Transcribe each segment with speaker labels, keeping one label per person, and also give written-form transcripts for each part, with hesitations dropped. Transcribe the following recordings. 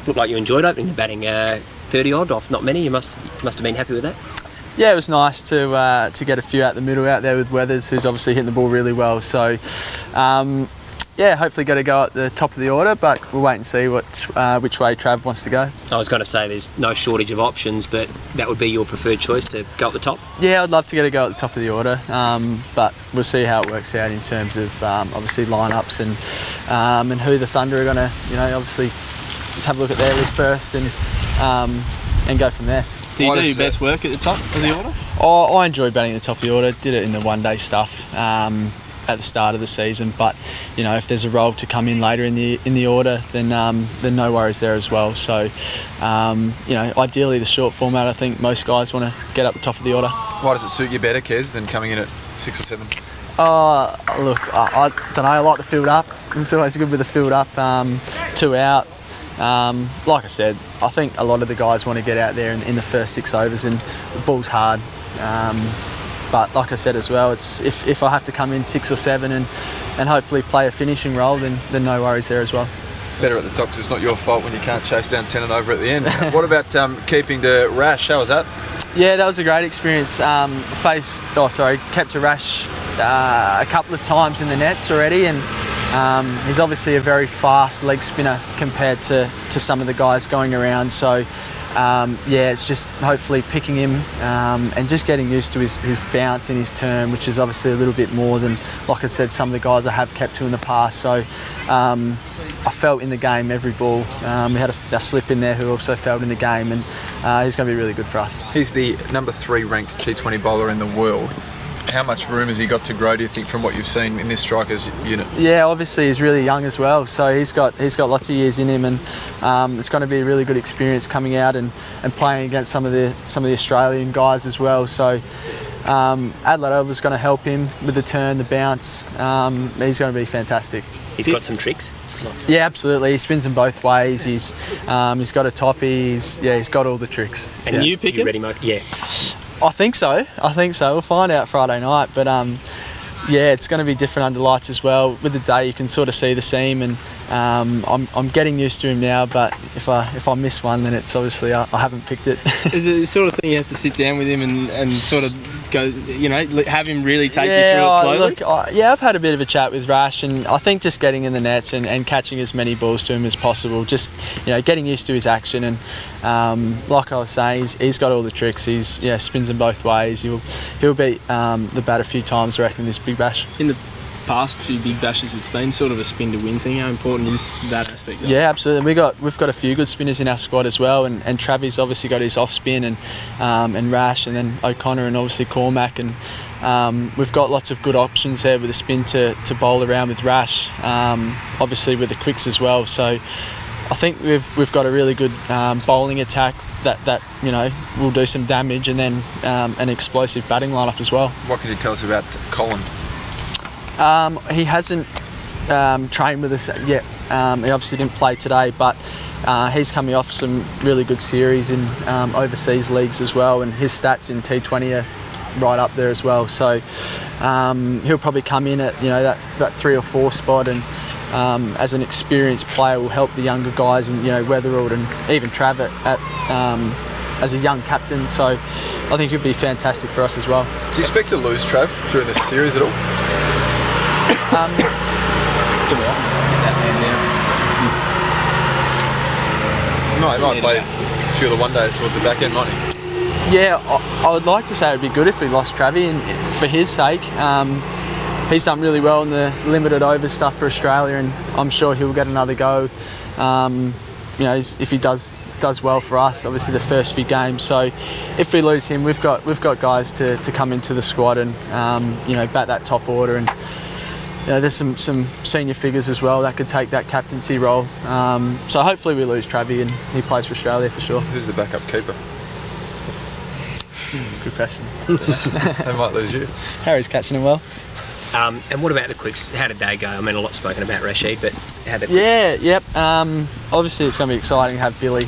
Speaker 1: looked like you enjoyed opening the batting. 30 odd off not many. You must have been happy with that.
Speaker 2: Yeah, it was nice to get a few out the middle out there with Weathers, who's obviously hitting the ball really well. So, yeah, hopefully got to go at the top of the order, but we'll wait and see which way Trav wants to go.
Speaker 1: I was going to say there's no shortage of options, but that would be your preferred choice to go at the top?
Speaker 2: Yeah, I'd love to get a go at the top of the order, but we'll see how it works out in terms of obviously lineups and who the Thunder are going to, obviously just have a look at their list first and go from there.
Speaker 3: Do you do your best work at the top of the order?
Speaker 2: Oh, I enjoy batting at the top of the order. Did it in the one-day stuff at the start of the season, but if there's a role to come in later in the order, then no worries there as well. So ideally the short format, I think most guys want to get up the top of the order.
Speaker 4: Why does it suit you better, Kez, than coming in at 6 or 7?
Speaker 2: Look, I don't know. I like the field up. It's always good with the field up, 2 out. Like I said, I think a lot of the guys want to get out there in the first 6 overs, and the ball's hard. But like I said as well, it's if I have to come in 6 or 7 and hopefully play a finishing role, then no worries there as well.
Speaker 4: Better at the top because it's not your fault when you can't chase down 10 and over at the end. What about keeping the rash? How was that?
Speaker 2: Yeah, that was a great experience. Kept a rash a couple of times in the nets already, and he's obviously a very fast leg spinner compared to some of the guys going around. So it's just hopefully picking him and just getting used to his bounce and his turn, which is obviously a little bit more than, like I said, some of the guys I have kept to in the past. So I felt in the game every ball. We had a slip in there who also felt in the game, and he's going to be really good for us.
Speaker 4: He's the number 3 ranked T20 bowler in the world. How much room has he got to grow, do you think, from what you've seen in this strikers unit? Yeah,
Speaker 2: obviously he's really young as well, so he's got lots of years in him, and it's going to be a really good experience coming out and playing against some of the Australian guys as well. So Adelaide was going to help him with the turn, the bounce. He's going to be fantastic.
Speaker 1: He's got some tricks.
Speaker 2: Yeah, absolutely. He spins them both ways. He's got a toppy. He's got all the tricks.
Speaker 1: And you pick him? Ready, Mike? Yeah.
Speaker 2: I think so. We'll find out Friday night. But it's going to be different under lights as well. With the day, you can sort of see the seam, and I'm getting used to him now. But if I miss one, then it's obviously I haven't picked it.
Speaker 3: Is it the sort of thing you have to sit down with him and sort of go, have him really take you through it slowly?
Speaker 2: Look, I've had a bit of a chat with Rash, and I think just getting in the nets and catching as many balls to him as possible, just getting used to his action, and like I was saying, he's got all the tricks. He's spins them both ways. He'll beat the bat a few times, I reckon, this big bash.
Speaker 3: In the past few big bashes, it's been sort of a spin to win thing. How important is that aspect?
Speaker 2: Yeah, absolutely. We've got a few good spinners in our squad as well, and Travis obviously got his off spin, and Rash, and then O'Connor, and obviously Cormac, and we've got lots of good options there with the spin to bowl around with Rash, obviously with the quicks as well. So I think we've got a really good bowling attack that will do some damage, and then an explosive batting lineup as well.
Speaker 4: What can you tell us about Colin?
Speaker 2: He hasn't trained with us yet. He obviously didn't play today, but he's coming off some really good series in overseas leagues as well, and his stats in T20 are right up there as well. So he'll probably come in at that 3 or 4 spot, and as an experienced player will help the younger guys, and Weatherald and even Trav as a young captain. So I think he'll be fantastic for us as well.
Speaker 4: Do you expect to lose Trav during this series at all? He might play a few of the one days towards the back end, might he?
Speaker 2: Yeah, I would like to say it would be good if we lost Travi, and for his sake. He's done really well in the limited over stuff for Australia, and I'm sure he'll get another go. If he does well for us, obviously the first few games. So if we lose him, we've got guys to come into the squad and bat that top order, and there's some senior figures as well that could take that captaincy role. So hopefully we lose Travi and he plays for Australia for sure.
Speaker 4: Who's the backup keeper?
Speaker 2: It's a good question.
Speaker 4: They might lose you.
Speaker 2: Harry's catching him well.
Speaker 1: And what about the quicks? How did they go? I mean, a lot spoken about Rashid, but how the quicks?
Speaker 2: Obviously it's going to be exciting to have Billy.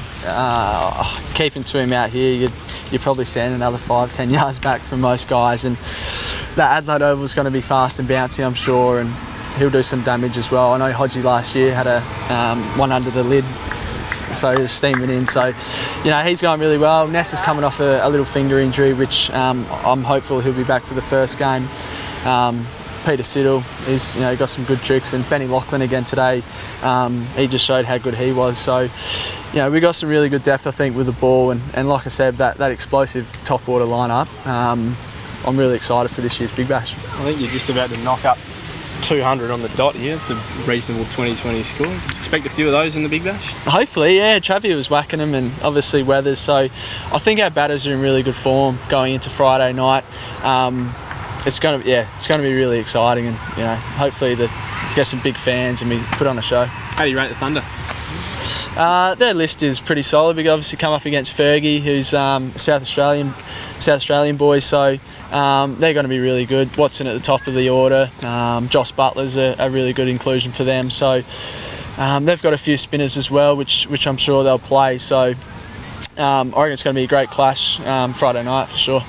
Speaker 2: Keeping to him out here, you're probably standing another 5-10 yards back from most guys, and that Adelaide Oval is going to be fast and bouncy, I'm sure, and he'll do some damage as well. I know Hodgie last year had a one under the lid so he was steaming in. So, he's going really well. Ness is coming off a little finger injury, which I'm hopeful he'll be back for the first game. Peter Siddle is, got some good tricks, and Benny Lachlan again today. He just showed how good he was. So, we got some really good depth, I think, with the ball, and like I said, that explosive top order lineup. I'm really excited for this year's Big Bash.
Speaker 3: I think you're just about to knock up 200 on the dot here. It's a reasonable 2020 score. Expect a few of those in the Big Bash?
Speaker 2: Hopefully, yeah. Travi was whacking them, and obviously Weathers. So I think our batters are in really good form going into Friday night. It's going to be really exciting, and hopefully get some big fans and we put on a show.
Speaker 3: How do you rate the Thunder?
Speaker 2: Their list is pretty solid. We obviously come up against Fergie, who's South Australian boys, so they're going to be really good. Watson at the top of the order. Joss Butler's a really good inclusion for them. So they've got a few spinners as well, which I'm sure they'll play. So I reckon it's going to be a great clash Friday night for sure.